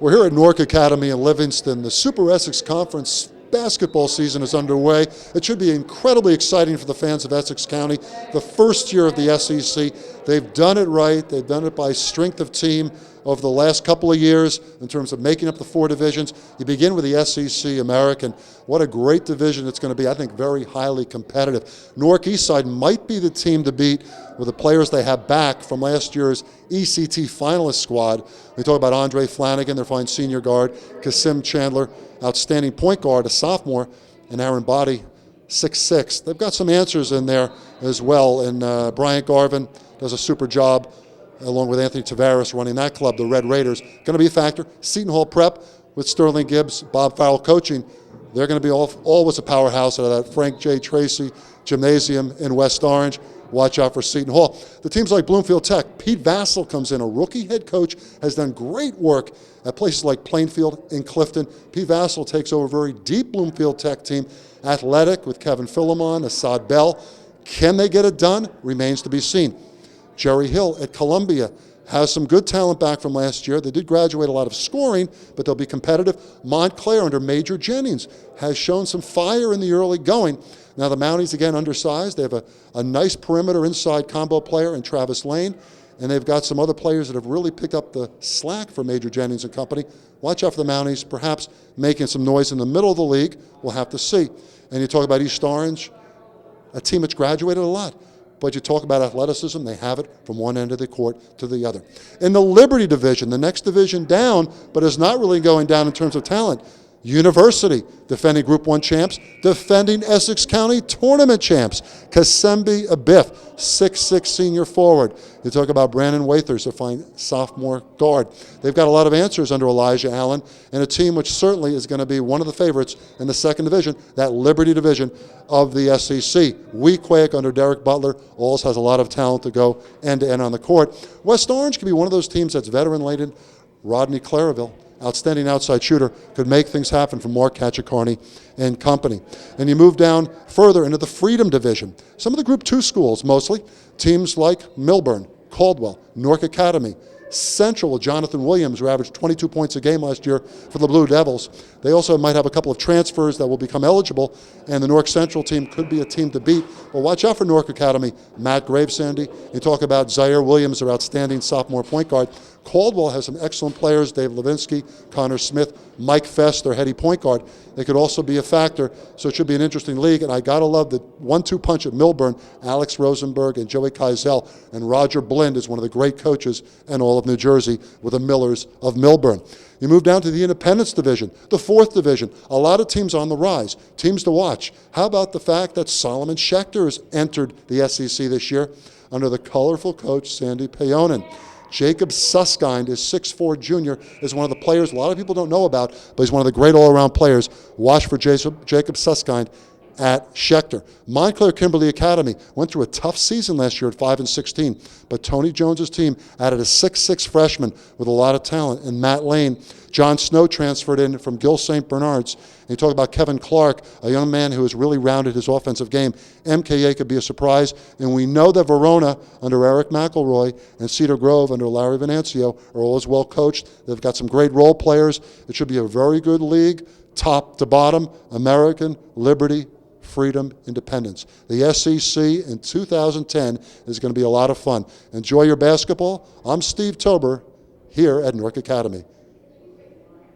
We're here at Newark Academy in Livingston. The Super Essex Conference basketball season is underway. It should be incredibly exciting for the fans of Essex County. The first year of the SEC. They've done it right. They've done it by strength of team over the last couple of years in terms of making up the four divisions. You begin with the SEC American. What a great division it's going to be. I think very highly competitive. Newark Eastside might be the team to beat with the players they have back from last year's ECT finalist squad. We talk about Andre Flanagan, their fine senior guard, Kasim Chandler, outstanding point guard, a sophomore, and Aaron Body, 6'6". They've got some answers in there as well, and Bryant Garvin does a super job along with Anthony Tavares running that club, the Red Raiders. Going to be a factor. Seton Hall Prep with Sterling Gibbs, Bob Farrell coaching. They're going to be always a powerhouse out of that Frank J. Tracy Gymnasium in West Orange. Watch out for Seton Hall. The teams like Bloomfield Tech, Pete Vassell comes in, a rookie head coach, has done great work at places like Plainfield and Clifton. Pete Vassell takes over a very deep Bloomfield Tech team, athletic with Kevin Philemon, Assad Bell. Can they get it done? Remains to be seen. Jerry Hill at Columbia has some good talent back from last year. They did graduate a lot of scoring, but they'll be competitive. Montclair under Major Jennings has shown some fire in the early going. Now the Mounties, again, undersized. They have a nice perimeter inside combo player in Travis Lane, and they've got some other players that have really picked up the slack for Major Jennings and company. Watch out for the Mounties, perhaps making some noise in the middle of the league. We'll have to see. And you talk about East Orange, a team that's graduated a lot. But you talk about athleticism, they have it from one end of the court to the other. In the Liberty division, the next division down, but is not really going down in terms of talent, University, defending Group 1 champs, defending Essex County tournament champs. Kasembe Abiff, 6'6" senior forward. You talk about Brandon Waithers, a fine sophomore guard. They've got a lot of answers under Elijah Allen, and a team which certainly is going to be one of the favorites in the second division, that Liberty division of the SEC. Weequahic under Derek Butler also has a lot of talent to go end-to-end on the court. West Orange could be one of those teams that's veteran-laden. Rodney Claraville, outstanding outside shooter, could make things happen for Mark Kachakarny and company. And you move down further into the Freedom Division. Some of the Group 2 schools, mostly, teams like Milburn, Caldwell, Newark Academy, Central with Jonathan Williams, who averaged 22 points a game last year for the Blue Devils. They also might have a couple of transfers that will become eligible, and the Newark Central team could be a team to beat. But watch out for Newark Academy. Matt Gravesandy. You talk about Zaire Williams, their outstanding sophomore point guard. Caldwell has some excellent players, Dave Levinsky, Connor Smith, Mike Fest, their heady point guard. They could also be a factor, so it should be an interesting league. And I got to love the 1-2 punch at Milburn, Alex Rosenberg and Joey Keisel. And Roger Blind is one of the great coaches in all of New Jersey with the Millers of Milburn. You move down to the Independence Division, the 4th Division. A lot of teams on the rise, teams to watch. How about the fact that Solomon Schechter has entered the SEC this year under the colorful coach Sandy Payonen? Jacob Susskind is 6'4" junior, is one of the players a lot of people don't know about, but he's one of the great all-around players. Watch for Jacob Susskind at Schechter. Montclair Kimberly Academy went through a tough season last year at 5-16, but Tony Jones's team added a 6'6" freshman with a lot of talent, and Matt Lane. John Snow transferred in from Gill St. Bernard's. And you talk about Kevin Clark, a young man who has really rounded his offensive game. MKA could be a surprise, and we know that Verona under Eric McElroy and Cedar Grove under Larry Venancio are always well coached. They've got some great role players. It should be a very good league, top to bottom, American, Liberty, Freedom, Independence. The SEC in 2010 is going to be a lot of fun. Enjoy your basketball. I'm Steve Tober here at Newark Academy.